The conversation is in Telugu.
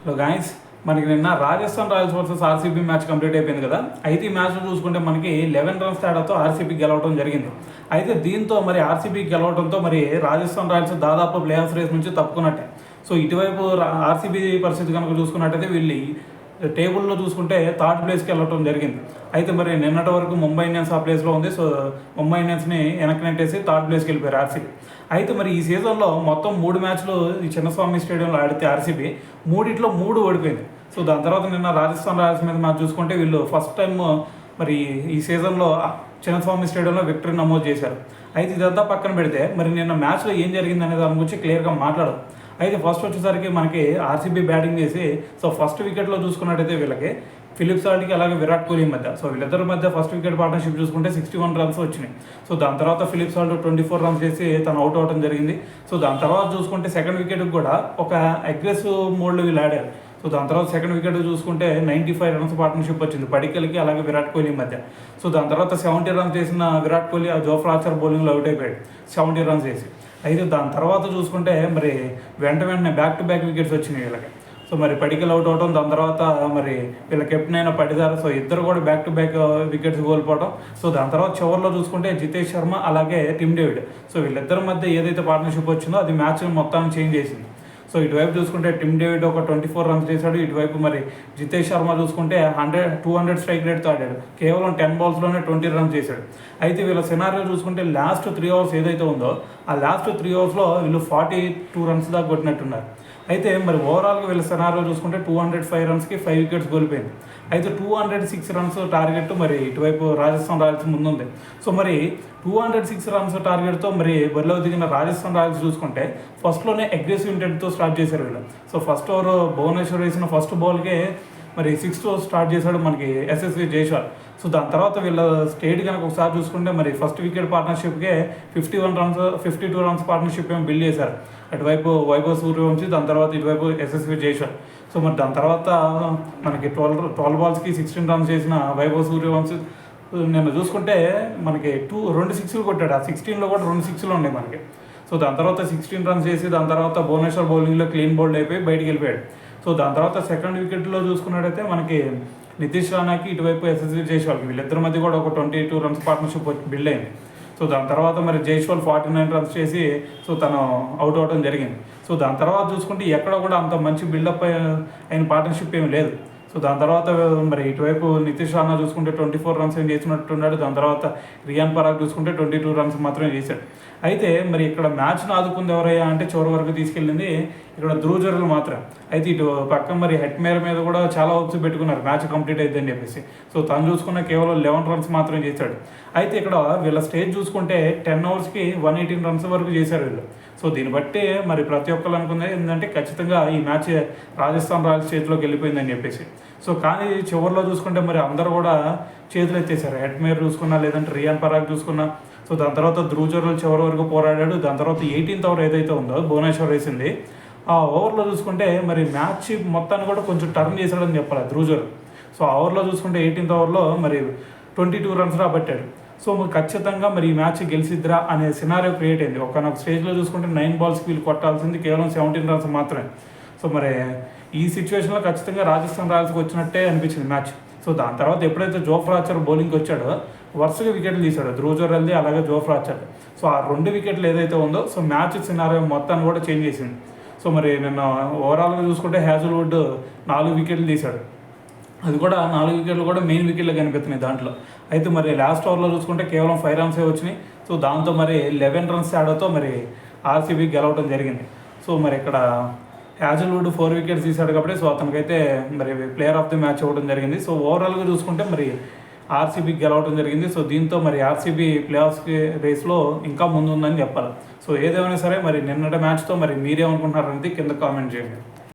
హలో గాయస్, మనకి నిన్న Rajasthan Royals versus RCB match complete అయిపోయింది కదా. అయితే ఈ మ్యాచ్లో చూసుకుంటే మనకి 11 రన్స్ తేడాతో ఆర్సీబీ గెలవడం జరిగింది. అయితే దీంతో మరి ఆర్సీబీ గెలవడంతో మరి రాజస్థాన్ రాయల్స్ దాదాపు ప్లే ఆఫ్ రేస్ నుంచి తప్పుకున్నట్టే. సో ఇటువైపు ఆర్సీబీ పరిస్థితి కనుక చూసుకున్నట్టయితే వీళ్ళు టేబుల్లో చూసుకుంటే థర్డ్ ప్లేస్కి వెళ్ళటం జరిగింది. అయితే మరి నిన్నటి వరకు ముంబై ఇండియన్స్ ఆ ప్లేస్లో ఉంది. సో ముంబై ఇండియన్స్ని వెనక్కి నెట్టేసి థర్డ్ ప్లేస్కి వెళ్ళిపోయారు ఆర్సీబీ. అయితే మరి ఈ సీజన్లో మొత్తం 3 మ్యాచ్లు ఈ చిన్నస్వామి స్టేడియంలో ఆడితే ఆర్సీబీ 3 ఓడిపోయింది. సో దాని తర్వాత నిన్న రాజస్థాన్ రాయల్స్ మీద మ్యాచ్ చూసుకుంటే వీళ్ళు ఫస్ట్ టైం మరి ఈ సీజన్లో చిన్నస్వామి స్టేడియంలో విక్టరీ నమోదు చేశారు. అయితే ఇదంతా పక్కన పెడితే మరి నిన్న మ్యాచ్లో ఏం జరిగింది అనే దాని గురించి క్లియర్గా మాట్లాడదు. అయితే ఫస్ట్ వచ్చేసరికి మనకి ఆర్సీబీ బ్యాటింగ్ చేసి సో ఫస్ట్ వికెట్లో చూసుకున్నట్టయితే వీళ్ళకి ఫిలిప్ సాల్ట్కి అలాగే విరాట్ కోహ్లీ మధ్య సో వీళ్ళిద్దరి మధ్య ఫస్ట్ వికెట్ పార్ట్నర్షిప్ చూసుకుంటే 61 రన్స్ వచ్చినాయి. సో దాని తర్వాత ఫిలిప్ సాల్ట్ 24 రన్స్ చేసి తను అవుట్ అవడం జరిగింది. సో దాని తర్వాత చూసుకుంటే సెకండ్ వికెట్కి కూడా ఒక అగ్రెసివ్ మోడ్లో వీళ్ళు ఆడారు. సో దాని తర్వాత సెకండ్ వికెట్ చూసుకుంటే 95 రన్స్ పార్ట్నర్షిప్ వచ్చింది పడికల్కి అలాగే విరాట్ కోహ్లీ మధ్య. సో దాని తర్వాత 70 రన్స్ చేసిన విరాట్ కోహ్లీ జోఫ్రా ఆర్చర్ బౌలింగ్లో అవుట్ అయిపోయాడు 70 రన్స్ చేసి. అయితే దాని తర్వాత చూసుకుంటే మరి వెంటనే బ్యాక్ టు బ్యాక్ వికెట్స్ వచ్చినాయి వీళ్ళకి. సో మరి పడికల్ అవుట్ అవడం, దాని తర్వాత మరి వీళ్ళ కెప్టెన్ అయిన పడిదారు. సో ఇద్దరు కూడా బ్యాక్ టు బ్యాక్ వికెట్స్ కోల్పోవడం. సో దాని తర్వాత చివరిలో చూసుకుంటే జితేష్ శర్మ అలాగే టిమ్ డేవిడ్ సో వీళ్ళిద్దరి మధ్య ఏదైతే పార్ట్నర్షిప్ వచ్చిందో అది మ్యాచ్ మొత్తాన్ని చేంజ్ చేసింది. సో ఇటువైపు చూసుకుంటే టిమ్ డేవిడ్ ఒక 24 రన్స్ చేశాడు. ఇటువైపు మరి జితేష్ శర్మ చూసుకుంటే 200 స్ట్రైక్ రేట్తో ఆడాడు. కేవలం 10 బాల్స్లోనే 20 రన్స్ చేశాడు. అయితే వీళ్ళ సినారియో చూసుకుంటే లాస్ట్ 3 అవర్స్ ఏదైతే ఉందో ఆ లాస్ట్ 3 అవర్స్లో వీళ్ళు 42 రన్స్ దాకా కొట్టినట్టున్నారు. అయితే మరి ఓవరాల్గా వీళ్ళ సినారియో చూసుకుంటే 205 రన్స్కి 5 వికెట్స్ కోల్పోయింది. అయితే 206 రన్స్ టార్గెట్ మరి ఇటువైపు రాజస్థాన్ రాయల్స్ ముందుంది. సో మరి 206 రన్స్ టార్గెట్తో మరి బరిలో దిగిన రాజస్థాన్ రాయల్స్ చూసుకుంటే ఫస్ట్లోనే అగ్రెసివ్ ఇంటెంట్తో స్టార్ట్ చేశారు వీళ్ళు. సో ఫస్ట్ ఓవర్ భువనేశ్వర్ వేసిన ఫస్ట్ బాల్కే మరి 6th స్టార్ట్ చేశాడు మనకి ఎస్ఎస్వి జైస్వాల్. సో దాని తర్వాత వీళ్ళ స్టేట్ కనుక ఒకసారి చూసుకుంటే మరి ఫస్ట్ వికెట్ పార్ట్నర్షిప్కే 52 రన్స్ పార్ట్నర్షిప్ ఏమో బిల్డ్ చేశారు. అటువైపు వైభవ్ సూర్యవంశీ, దాని తర్వాత ఇటువైపు ఎస్ఎస్వి జైస్వాల్. సో మరి దాని తర్వాత మనకి 12 బాల్స్కి 16 రన్స్ చేసిన వైభవ్ సూర్యవంశీ నిన్న చూసుకుంటే మనకి 2 సిక్స్లు కొట్టాడు. ఆ 16లో కూడా 2 సిక్స్లు ఉన్నాయి మనకి. సో దాని తర్వాత 16 రన్స్ చేసి దాని తర్వాత భువనేశ్వర్ బౌలింగ్లో క్లీన్ బౌల్డ్ అయిపోయి బయటికి వెళ్ళిపోయాడు. సో దాని తర్వాత సెకండ్ వికెట్లో చూసుకున్నట్టయితే మనకి నితీష్ రాణాకి ఇటువైపు ఎస్ఎస్వి జైస్వాల్కి వీళ్ళిద్దరి మధ్య కూడా ఒక 22 రన్స్ పార్ట్నర్షిప్ బిల్డ్ అయింది. సో దాని తర్వాత మరి జైస్వాల్ 49 రన్స్ చేసి సో తను అవుట్ అవ్వడం జరిగింది. సో దాని తర్వాత చూసుకుంటే ఎక్కడ కూడా అంత మంచి బిల్డప్ అయిన పార్ట్నర్షిప్ ఏమి లేదు. సో దాని తర్వాత మరి ఇటువైపు నితీష్ రాణా చూసుకుంటే 24 రన్స్ ఏం చేసినట్టున్నాడు. దాని తర్వాత రియాన్ పరాగ్ చూసుకుంటే 22 రన్స్ మాత్రమే చేశాడు. అయితే మరి ఇక్కడ మ్యాచ్ను ఆదుకుంది ఎవరయ్యా అంటే చివరి వరకు తీసుకెళ్ళింది ఇక్కడ ధ్రువ్ జురెల్ మాత్రం. అయితే ఇటు పక్క మరి హెట్మేర్ మీద కూడా చాలా హోప్స్ పెట్టుకున్నారు మ్యాచ్ కంప్లీట్ అయిద్దని చెప్పేసి. సో తను చూసుకున్న కేవలం 11 రన్స్ మాత్రమే చేశాడు. అయితే ఇక్కడ వీళ్ళ స్టేజ్ చూసుకుంటే 10 ఓవర్స్కి 118 రన్స్ వరకు చేశారు వీళ్ళు. సో దీన్ని బట్టి మరి ప్రతి ఒక్కరు అనుకుంది ఏంటంటే ఖచ్చితంగా ఈ మ్యాచ్ రాజస్థాన్ రాయల్స్ చేతిలోకి వెళ్ళిపోయిందని చెప్పేసి. సో కానీ చివరిలో చూసుకుంటే మరి అందరూ కూడా చేతులు ఎత్తేసారు. హెట్మేర్ చూసుకున్నా, లేదంటే రియాన్ పరాగ్ చూసుకున్నా. సో దాని తర్వాత ధ్రువ్ జురెల్ చివరి వరకు పోరాడాడు. దాని తర్వాత 18th ఓవర్ ఏదైతే ఉందో భువనేశ్వర్ వేసింది ఆ ఓవర్లో చూసుకుంటే మరి మ్యాచ్ మొత్తాన్ని కూడా కొంచెం టర్న్ చేశాడని చెప్పాలి ధ్రువ్ జురెల్. సో ఆ ఓవర్లో చూసుకుంటే 18th ఓవర్లో మరి 22 రన్స్ రాబట్టాడు. సో మరి ఖచ్చితంగా మరి ఈ మ్యాచ్ గెలిచిద్రా అనే సినారియో క్రియేట్ అయింది. ఒకనొక స్టేజ్లో చూసుకుంటే 9 బాల్స్కి వీళ్ళు కొట్టాల్సింది కేవలం 17 రన్స్ మాత్రమే. సో మరి ఈ సిచ్యువేషన్లో ఖచ్చితంగా రాజస్థాన్ రాయల్స్కి వచ్చినట్టే అనిపించింది మ్యాచ్. సో దాని తర్వాత ఎప్పుడైతే జోఫ్రా ఆర్చర్ బౌలింగ్కి వచ్చాడో వరుసగా వికెట్లు తీశాడు ధ్రువ్ జురెల్ది అలాగే జోఫ్రా ఆర్చర్. సో ఆ 2 వికెట్లు ఏదైతే ఉందో సో మ్యాచ్ సినారియో మొత్తాన్ని కూడా చేంజ్ చేసింది. సో మరి నిన్న ఓవరాల్గా చూసుకుంటే హ్యాజల్వుడ్ 4 వికెట్లు తీశాడు. అది కూడా 4 వికెట్లు కూడా మెయిన్ వికెట్లు కనిపిస్తున్నాయి దాంట్లో. అయితే మరి లాస్ట్ ఓవర్లో చూసుకుంటే కేవలం 5 రన్సే వచ్చినాయి. సో దాంతో మరి 11 రన్స్ తేడాతో మరి ఆర్సీబీ గెలవడం జరిగింది. సో మరి ఇక్కడ హ్యాజల్వుడ్ 4 వికెట్స్ తీశాడు కాబట్టి సో అతనికైతే మరి ప్లేయర్ ఆఫ్ ది మ్యాచ్ ఇవ్వడం జరిగింది. సో ఓవరాల్గా చూసుకుంటే మరి ఆర్సీబీ గెలవడం జరిగింది. సో దీంతో మరి ఆర్సీబీ ప్లే ఆఫ్స్కి రేస్లో ఇంకా ముందు ఉందని చెప్పాలి. సో ఏదేమైనా సరే మరి నిన్నటి మ్యాచ్తో మరి మీరేమనుకుంటున్నారనేది కింద కామెంట్ చేయండి.